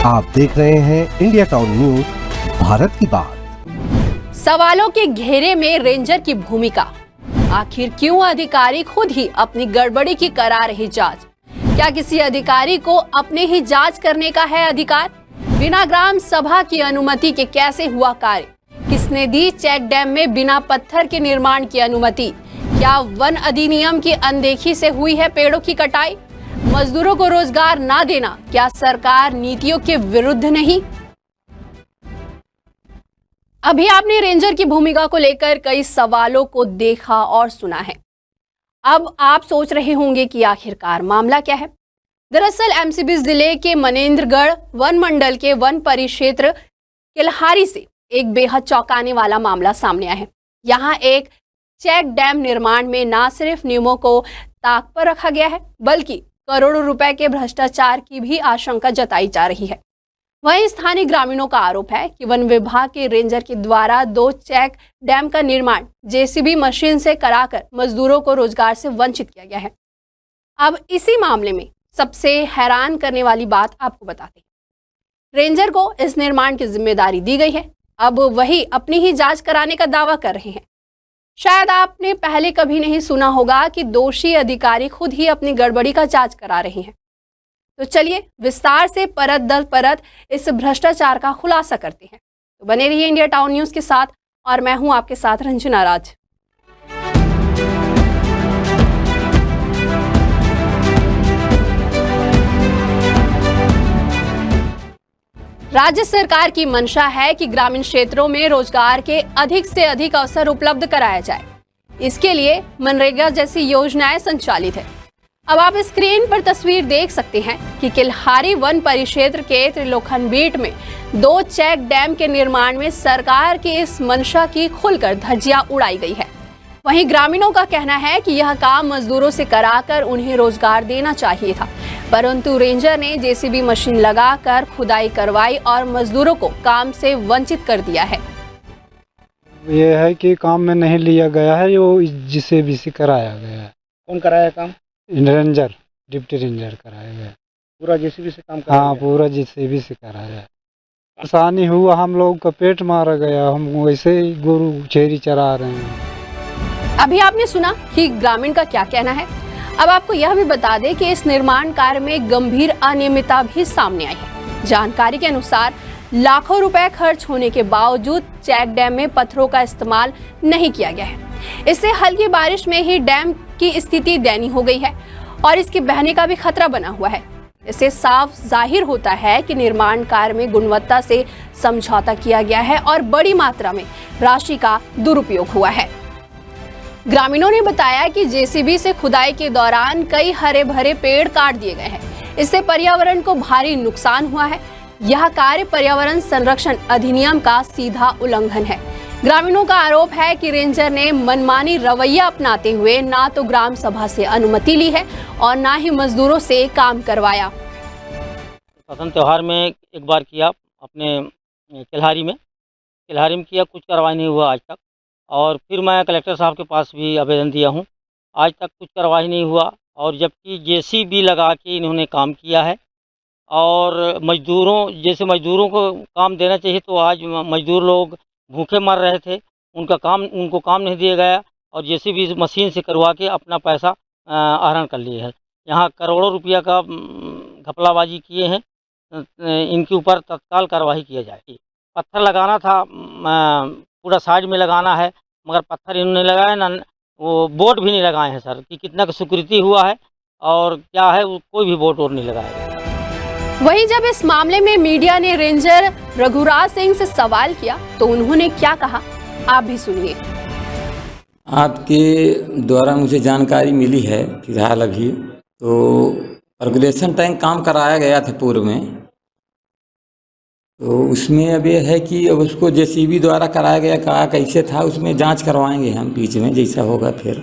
आप देख रहे हैं इंडिया टाउन न्यूज, भारत की बात। सवालों के घेरे में रेंजर की भूमिका। आखिर क्यों अधिकारी खुद ही अपनी गड़बड़ी की करा रही जांच? क्या किसी अधिकारी को अपने ही जांच करने का है अधिकार? बिना ग्राम सभा की अनुमति के कैसे हुआ कार्य? किसने दी चेक डैम में बिना पत्थर के निर्माण की अनुमति? क्या वन अधिनियम की अनदेखी से हुई है पेड़ों की कटाई? मजदूरों को रोजगार ना देना क्या सरकार नीतियों के विरुद्ध नहीं? अभी आपने रेंजर की भूमिका को लेकर कई सवालों को देखा और सुना है। अब आप सोच रहे होंगे कि आखिरकार मामला क्या है। दरअसल एमसीबी जिले के मनेंद्रगढ़ वन मंडल के वन परिक्षेत्र किल्हारी से एक बेहद चौंकाने वाला मामला सामने आया है। यहाँ एक चेक डैम निर्माण में न सिर्फ नियमों को ताक पर रखा गया है, बल्कि करोड़ों रुपए के भ्रष्टाचार की भी आशंका जताई जा रही है। वहीं स्थानीय ग्रामीणों का आरोप है कि वन विभाग के रेंजर के द्वारा 2 चेक डैम का निर्माण जेसीबी मशीन से कराकर मजदूरों को रोजगार से वंचित किया गया है। अब इसी मामले में सबसे हैरान करने वाली बात आपको बताते हैं। रेंजर को इस निर्माण की जिम्मेदारी दी गई है। अब वही अपनी ही जांच कराने का दावा कर रहे हैं। शायद आपने पहले कभी नहीं सुना होगा कि दोषी अधिकारी खुद ही अपनी गड़बड़ी का जांच करा रहे हैं। तो चलिए विस्तार से परत दर परत इस भ्रष्टाचार का खुलासा करते हैं। तो बने रहिए इंडिया टाउन न्यूज के साथ और मैं हूं आपके साथ रंजना राज। राज्य सरकार की मंशा है कि ग्रामीण क्षेत्रों में रोजगार के अधिक से अधिक अवसर उपलब्ध कराया जाए। इसके लिए मनरेगा जैसी योजनाएं संचालित है। अब आप स्क्रीन पर तस्वीर देख सकते हैं कि किल्हारी वन परिक्षेत्र के त्रिलोखनबीट में 2 चेक डैम के निर्माण में सरकार की इस मंशा की खुलकर धज्जियां उड़ाई गई है। वहीं ग्रामीणों का कहना है कि यह काम मजदूरों से कराकर उन्हें रोजगार देना चाहिए था, परंतु रेंजर ने जेसीबी मशीन लगाकर खुदाई करवाई और मजदूरों को काम से वंचित कर दिया है। ये है कि काम में नहीं लिया गया है, वो जेसीबी से कराया गया है। कौन कराया काम? रेंजर, डिप्टी रेंजर कराया गया। पूरा जेसीबी से काम कराया? हाँ, पूरा जेसीबी से कराया। आसानी हुआ, हम लोग का पेट मारा गया, हम वैसे ही गोरू छेरी चरा रहे हैं। अभी आपने सुना कि ग्रामीण का क्या कहना है। अब आपको यह भी बता दें कि इस निर्माण कार्य में गंभीर अनियमितता भी सामने आई है। जानकारी के अनुसार लाखों रुपए खर्च होने के बावजूद चेक डैम में पत्थरों का इस्तेमाल नहीं किया गया है। इससे हल्की बारिश में ही डैम की स्थिति दयनीय हो गई है और इसके बहने का भी खतरा बना हुआ है। इससे साफ जाहिर होता है कि निर्माण कार्य में गुणवत्ता से समझौता किया गया है और बड़ी मात्रा में राशि का दुरुपयोग हुआ है। ग्रामीणों ने बताया कि जेसीबी से खुदाई के दौरान कई हरे भरे पेड़ काट दिए गए हैं। इससे पर्यावरण को भारी नुकसान हुआ है। यह कार्य पर्यावरण संरक्षण अधिनियम का सीधा उल्लंघन है। ग्रामीणों का आरोप है कि रेंजर ने मनमानी रवैया अपनाते हुए ना तो ग्राम सभा से अनुमति ली है और ना ही मजदूरों से काम करवाया। शासन त्योहार में एक बार किया अपने किल्हारी में किया, कुछ कार्रवाई नहीं हुआ आज तक। और फिर मैं कलेक्टर साहब के पास भी आवेदन दिया हूँ, आज तक कुछ कार्रवाई नहीं हुआ। और जबकि जेसीबी लगा के इन्होंने काम किया है और मजदूरों को काम देना चाहिए, तो आज मजदूर लोग भूखे मर रहे थे, उनको काम नहीं दिया गया और जेसीबी मशीन से करवा के अपना पैसा आहरण कर लिए है। यहाँ करोड़ों रुपया का घपलाबाजी किए हैं। इनके ऊपर तत्काल कार्रवाई किया जाए। पत्थर लगाना था, पूरा साइड में लगाना है, मगर पत्थर इन्होंने लगाया ना, वो बोर्ड भी नहीं लगाए हैं सर कि कितना का स्वीकृति हुआ है और क्या है, कोई भी बोर्ड और नहीं लगाया। वहीं जब इस मामले में मीडिया ने रेंजर रघुराज सिंह से सवाल किया तो उन्होंने क्या कहा, आप भी सुनिए। आपके द्वारा मुझे जानकारी मिली है फिलहाल अभी, तो पर्कुलेशन टैंक काम कराया गया था पूर्व में, तो उसमें अब ये है कि अब उसको जेसीबी द्वारा कराया गया, कहा कैसे था, उसमें जांच करवाएंगे हम बीच में, जैसा होगा फिर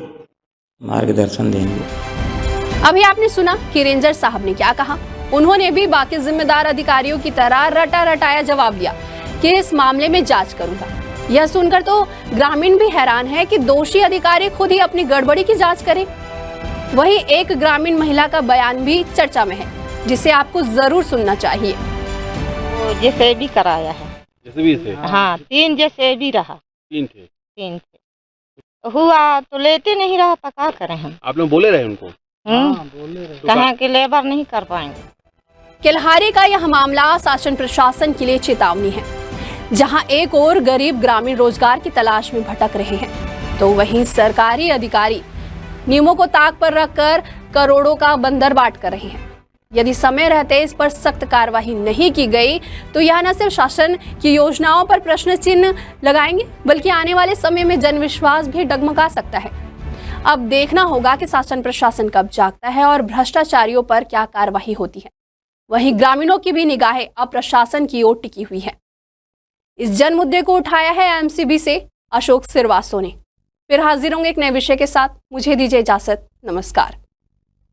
मार्गदर्शन देंगे। अभी आपने सुना कि रेंजर साहब ने क्या कहा। उन्होंने भी बाकी जिम्मेदार अधिकारियों की तरह रटा रटाया जवाब दिया कि इस मामले में जांच करूंगा। यह सुनकर तो ग्रामीण भी हैरान है कि दोषी अधिकारी खुद ही अपनी गड़बड़ी की जांच करें। वहीं एक ग्रामीण महिला का बयान भी चर्चा में है, जिसे आपको जरूर सुनना चाहिए। जेसीबी कराया है। जेसीबी से हाँ 3 जेसीबी रहा। 3 थे। 3 थे हुआ तो लेते नहीं रहा तो क्या करें हम। आप लोग बोले रहे उनको? कहाँ के लेबर नहीं कर पाएंगे। किल्हारी का यह मामला शासन प्रशासन के लिए चेतावनी है, जहां एक और गरीब ग्रामीण रोजगार की तलाश में भटक रहे हैं, तो वहीं सरकारी अधिकारी नियमों को ताक पर रखकर करोड़ों का बंदर बांट कर रहे हैं। यदि समय रहते इस पर सख्त कार्रवाई नहीं की गई तो यह न सिर्फ शासन की योजनाओं पर प्रश्न चिन्ह लगाएंगे, बल्कि आने वाले समय में जनविश्वास भी डगमगा सकता है। अब देखना होगा कि शासन प्रशासन कब जागता है और भ्रष्टाचारियों पर क्या कार्रवाई होती है। वहीं ग्रामीणों की भी निगाहें अब प्रशासन की ओर टिकी हुई है। इस जन मुद्दे को उठाया है एमसीबी से अशोक सिरवासो ने। फिर हाजिर होंगे एक नए विषय के साथ। मुझे दीजिए इजाजत। नमस्कार।